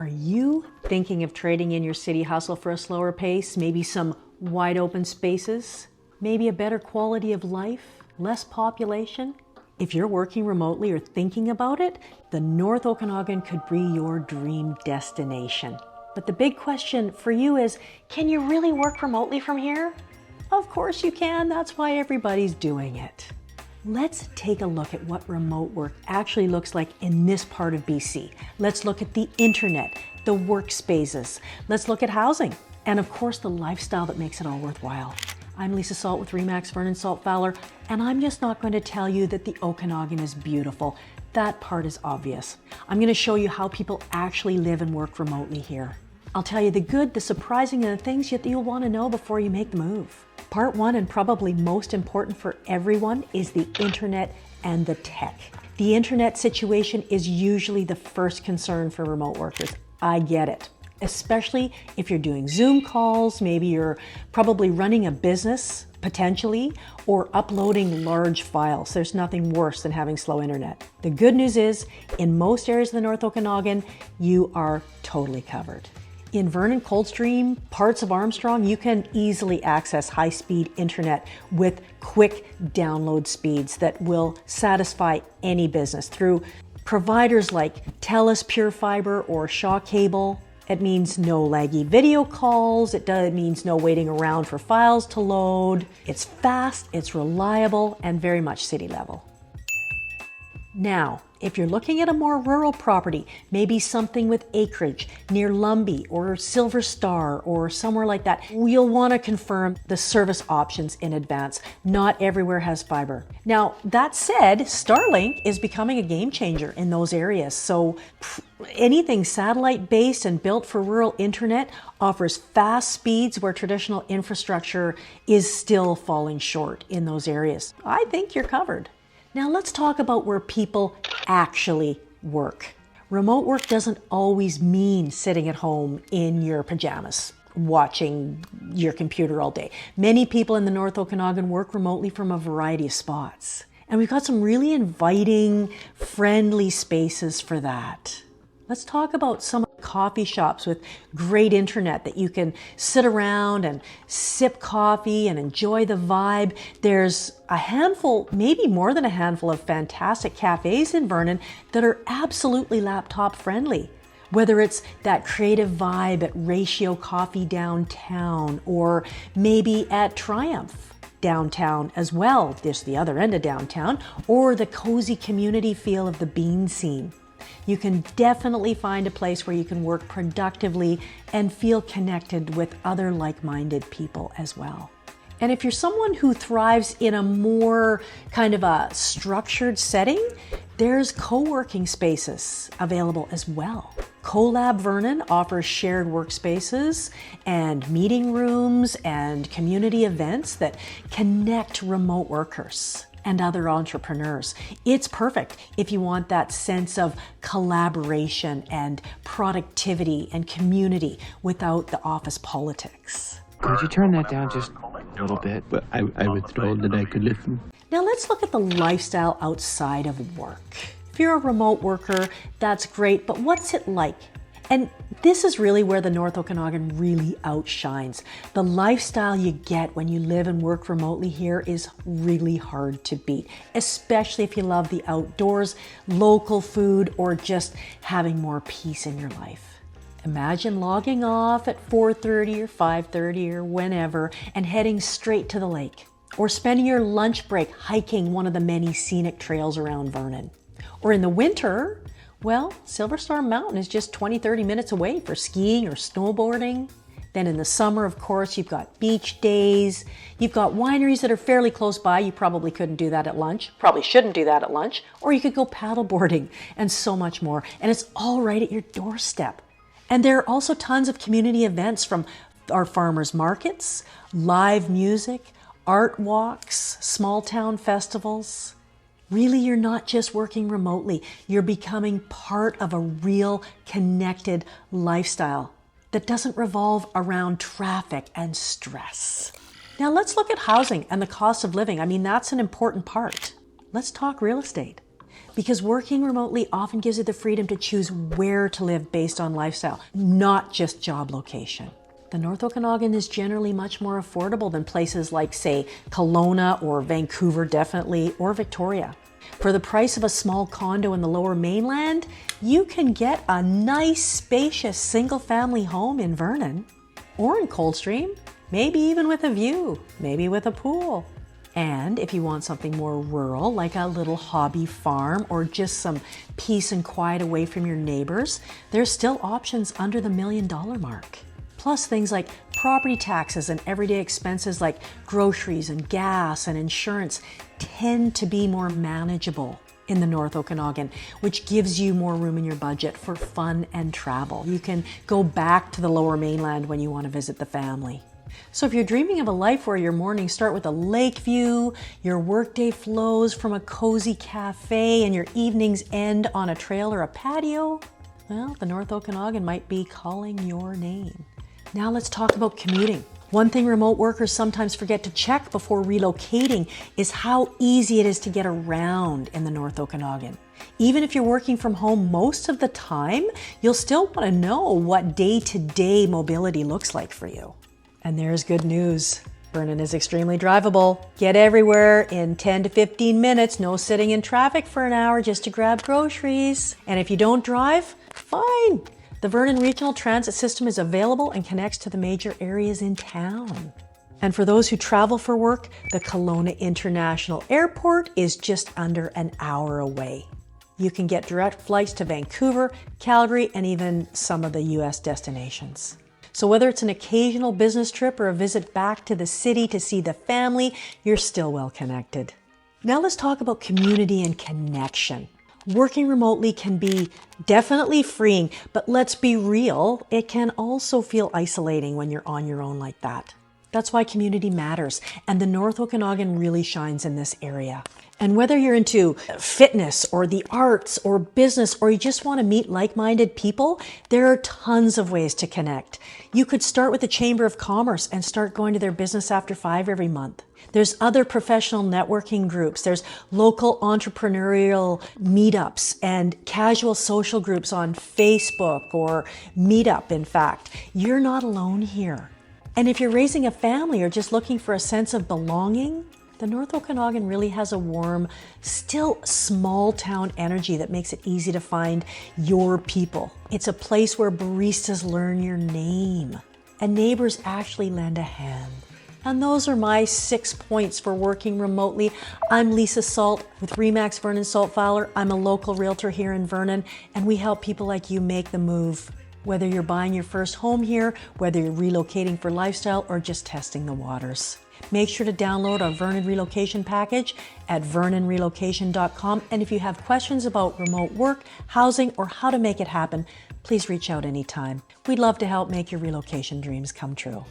Are you thinking of trading in your city hustle for a slower pace, maybe some wide open spaces, maybe a better quality of life, less population? If you're working remotely or thinking about it, the North Okanagan could be your dream destination. But the big question for you is, can you really work remotely from here? Of course you can, that's why everybody's doing it. Let's take a look at what remote work actually looks like in this part of BC. Let's look at the internet, the workspaces. Let's look at housing, and of course the lifestyle that makes it all worthwhile. I'm Lisa Salt with Remax Vernon Salt Fowler, and I'm just not going to tell you that the Okanagan is beautiful. That part is obvious. I'm going to show you how people actually live and work remotely here. I'll tell you the good, the surprising, and the things that you'll want to know before you make the move. Part one, and probably most important for everyone, is the internet and the tech. The internet situation is usually the first concern for remote workers. I get it. Especially if you're doing Zoom calls, maybe you're probably running a business, potentially, or uploading large files. There's nothing worse than having slow internet. The good news is, in most areas of the North Okanagan, you are totally covered. In Vernon, Coldstream, parts of Armstrong, you can easily access high-speed internet with quick download speeds that will satisfy any business through providers like TELUS Pure Fiber or Shaw Cable. It means no laggy video calls. It means no waiting around for files to load. It's fast, it's reliable, and very much city level. Now, if you're looking at a more rural property, maybe something with acreage near Lumby or Silver Star or somewhere like that, you'll want to confirm the service options in advance. Not everywhere has fiber. Now, that said, Starlink is becoming a game changer in those areas. So anything satellite-based and built for rural internet offers fast speeds where traditional infrastructure is still falling short in those areas. I think you're covered. Now let's talk about where people actually work. Remote work doesn't always mean sitting at home in your pajamas, watching your computer all day. Many people in the North Okanagan work remotely from a variety of spots. And we've got some really inviting, friendly spaces for that. Let's talk about some coffee shops with great internet that you can sit around and sip coffee and enjoy the vibe. There's a handful, maybe more than a handful, of fantastic cafes in Vernon that are absolutely laptop friendly. Whether it's that creative vibe at Ratio Coffee downtown or maybe at Triumph downtown as well, just the other end of downtown, or the cozy community feel of the bean scene. You can definitely find a place where you can work productively and feel connected with other like-minded people as well. And if you're someone who thrives in a more kind of a structured setting, there's co-working spaces available as well. CoLab Vernon offers shared workspaces and meeting rooms and community events that connect remote workers and other entrepreneurs. It's perfect if you want that sense of collaboration and productivity and community without the office politics. Could you turn that down just a little bit? But I was told that I could listen. Now let's look at the lifestyle outside of work. If you're a remote worker, that's great, but what's it like? And this is really where the North Okanagan really outshines. The lifestyle you get when you live and work remotely here is really hard to beat, especially if you love the outdoors, local food, or just having more peace in your life. Imagine logging off at 4:30 or 5:30 or whenever and heading straight to the lake, or spending your lunch break hiking one of the many scenic trails around Vernon. Or in the winter, well, Silver Star Mountain is just 20-30 minutes away for skiing or snowboarding. Then in the summer, of course, you've got beach days. You've got wineries that are fairly close by. You probably couldn't do that at lunch. Probably shouldn't do that at lunch. Or you could go paddleboarding and so much more. And it's all right at your doorstep. And there are also tons of community events from our farmers markets, live music, art walks, small town festivals. Really, you're not just working remotely. You're becoming part of a real connected lifestyle that doesn't revolve around traffic and stress. Now let's look at housing and the cost of living. I mean, that's an important part. Let's talk real estate. Because working remotely often gives you the freedom to choose where to live based on lifestyle, not just job location. The North Okanagan is generally much more affordable than places like, say, Kelowna or Vancouver definitely, or Victoria. For the price of a small condo in the Lower Mainland, you can get a nice, spacious, single-family home in Vernon, or in Coldstream, maybe even with a view, maybe with a pool. And if you want something more rural, like a little hobby farm or just some peace and quiet away from your neighbors, there's still options under the $1 million mark. Plus things like property taxes and everyday expenses like groceries and gas and insurance tend to be more manageable in the North Okanagan, which gives you more room in your budget for fun and travel. You can go back to the Lower Mainland when you want to visit the family. So if you're dreaming of a life where your mornings start with a lake view, your workday flows from a cozy cafe, and your evenings end on a trail or a patio, well, the North Okanagan might be calling your name. Now let's talk about commuting. One thing remote workers sometimes forget to check before relocating is how easy it is to get around in the North Okanagan. Even if you're working from home most of the time, you'll still want to know what day-to-day mobility looks like for you. And there's good news. Vernon is extremely drivable. Get everywhere in 10 to 15 minutes, no sitting in traffic for an hour just to grab groceries. And if you don't drive, fine. The Vernon Regional Transit System is available and connects to the major areas in town. And for those who travel for work, the Kelowna International Airport is just under an hour away. You can get direct flights to Vancouver, Calgary, and even some of the US destinations. So whether it's an occasional business trip or a visit back to the city to see the family, you're still well connected. Now let's talk about community and connection. Working remotely can be definitely freeing, but let's be real, it can also feel isolating when you're on your own like that. That's why community matters, and the North Okanagan really shines in this area. And whether you're into fitness or the arts or business, or you just want to meet like-minded people, there are tons of ways to connect. You could start with the Chamber of Commerce and start going to their Business After 5 every month. There's other professional networking groups. There's local entrepreneurial meetups and casual social groups on Facebook or Meetup, in fact. You're not alone here. And if you're raising a family or just looking for a sense of belonging, the North Okanagan really has a warm, still small town energy that makes it easy to find your people. It's a place where baristas learn your name and neighbors actually lend a hand. And those are my 6 points for working remotely. I'm Lisa Salt with Remax Vernon Salt Fowler. I'm a local realtor here in Vernon, and we help people like you make the move. Whether you're buying your first home here, whether you're relocating for lifestyle, or just testing the waters. Make sure to download our Vernon Relocation Package at vernonrelocation.com. And if you have questions about remote work, housing, or how to make it happen, please reach out anytime. We'd love to help make your relocation dreams come true.